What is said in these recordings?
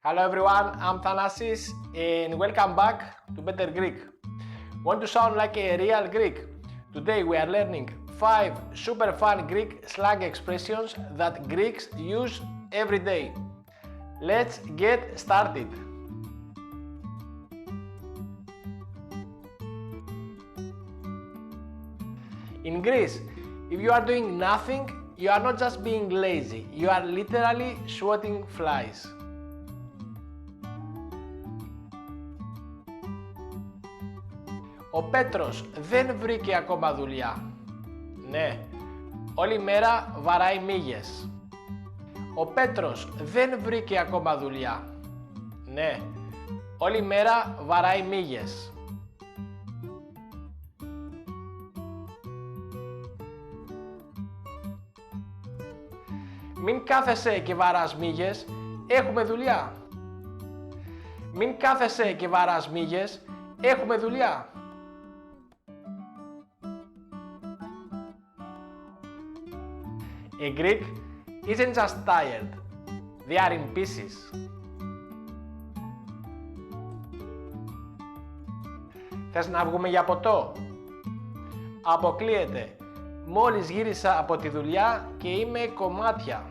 Hello everyone, I'm Thanasis and welcome back to Better Greek. Want to sound like a real Greek? Today we are learning 5 super fun Greek slang expressions that Greeks use every day. Let's get started. In Greece, if you are doing nothing, you are not just being lazy, you are literally swatting flies. Ο Πέτρος δεν βρήκε ακόμα δουλειά. Ναι, όλη μέρα βαράει μύγες. Ο Πέτρος δεν βρήκε ακόμα δουλειά. Ναι, όλη μέρα βαράει μύγες. Μην κάθεσαι και βαράς μύγες, έχουμε δουλειά. Μην κάθεσαι και βαράς μύγες, έχουμε δουλειά. A Greek isn't just tired, they are in pieces. Θες να βγούμε για ποτό? Αποκλείεται. Μόλις γύρισα από τη δουλειά και είμαι κομμάτια.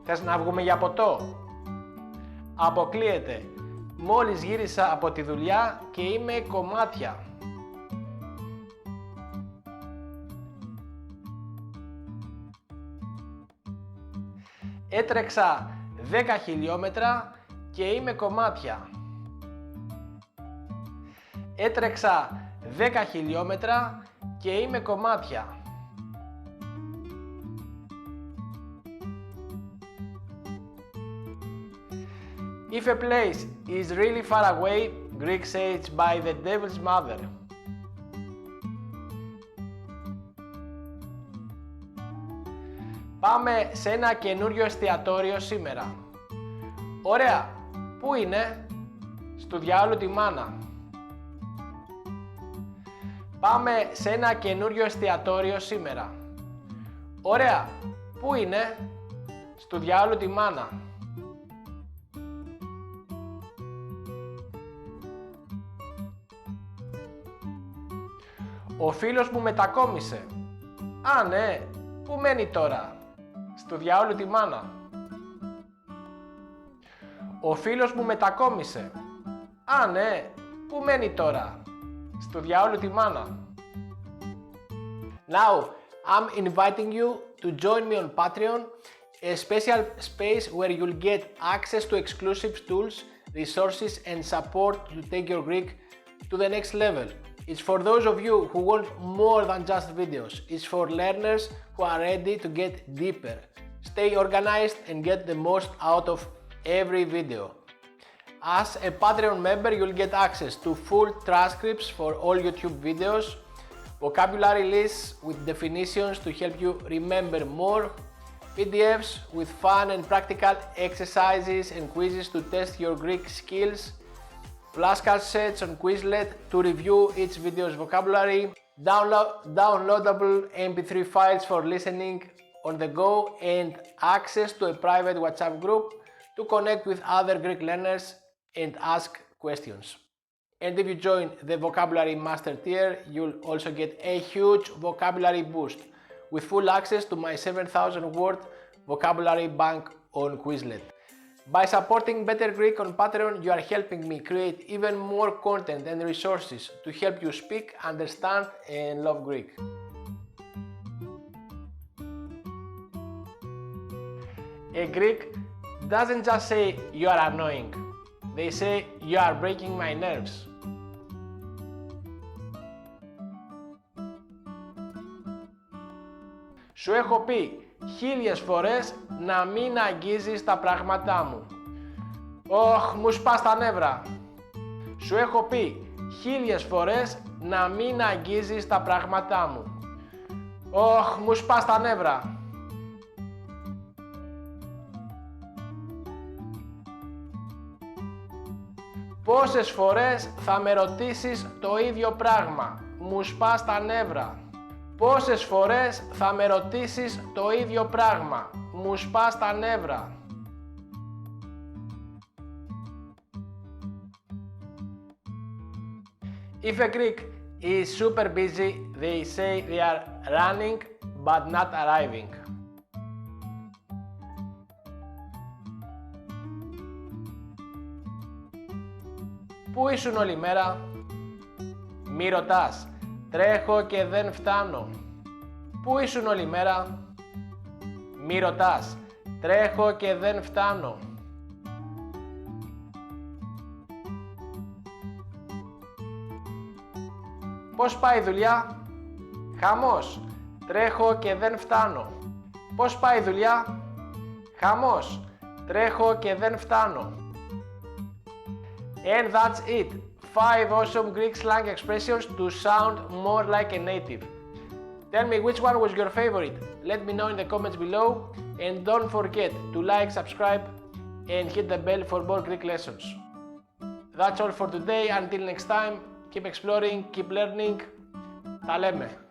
Θες να βγούμε για ποτό? Αποκλείεται. Μόλις γύρισα από τη δουλειά και είμαι κομμάτια. Έτρεξα 10 χιλιόμετρα και είμαι κομμάτια. Έτρεξα 10 χιλιόμετρα και είμαι κομμάτια. If a place is really far away, Greeks say it's by the devil's mother. Πάμε σε ένα καινούριο εστιατόριο σήμερα. Ωραία, πού είναι? Στο διάολο τη μάνα. Πάμε σε ένα καινούριο εστιατόριο σήμερα. Ωραία, πού είναι? Στο διάολο τη μάνα. Ο φίλος μου μετακόμισε. Α, ναι, πού μένει τώρα? Στο διάολο τη μάνα. Ο φίλος μου μετακόμισε. Α, ναι, πού μένει τώρα? Στο διάολο τη μάνα. Now, I'm inviting you to join me on Patreon, a special space where you'll get access to exclusive tools, resources and support to take your Greek to the next level. It's for those of you who want more than just videos. It's for learners who are ready to get deeper. Stay organized and get the most out of every video. As a Patreon member, you'll get access to full transcripts for all YouTube videos, vocabulary lists with definitions to help you remember more, PDFs with fun and practical exercises and quizzes to test your Greek skills, flashcard sets on Quizlet to review each video's vocabulary, downloadable MP3 files for listening on the go, and access to a private WhatsApp group to connect with other Greek learners and ask questions. And if you join the vocabulary master tier, you'll also get a huge vocabulary boost with full access to my 7,000 word vocabulary bank on Quizlet. By supporting Better Greek on Patreon, you are helping me create even more content and resources to help you speak, understand and love Greek. A Greek doesn't just say you are annoying, they say you are breaking my nerves. Σου έχω πει 1000 φορές να μην αγγίζεις τα πράγματά μου. Ωχ, μου σπάς τα νεύρα. Σου έχω πει 1000 φορές να μην αγγίζεις τα πράγματά μου. Ωχ, μου σπάς τα νεύρα. Πόσες φορές θα με ρωτήσεις το ίδιο πράγμα? Μου σπάς τα νεύρα. Πόσες φορές θα με ρωτήσεις το ίδιο πράγμα? Μου σπάς τα νεύρα. If a Greek is super busy, they say they are running but not arriving. Πού ήσουν όλη μέρα? Μη ρωτάς. Τρέχω και δεν φτάνω. Πού ήσουν όλη μέρα? Μη ρωτάς. Τρέχω και δεν φτάνω. Πώς πάει η δουλειά? Χαμός. Τρέχω και δεν φτάνω. Πώς πάει η δουλειά? Χαμός. Τρέχω και δεν φτάνω. And that's it. 5 awesome Greek slang expressions to sound more like a native. Tell me which one was your favorite. Let me know in the comments below. And don't forget to like, subscribe and hit the bell for more Greek lessons. That's all for today. Until next time, keep exploring, keep learning. Τα λέμε.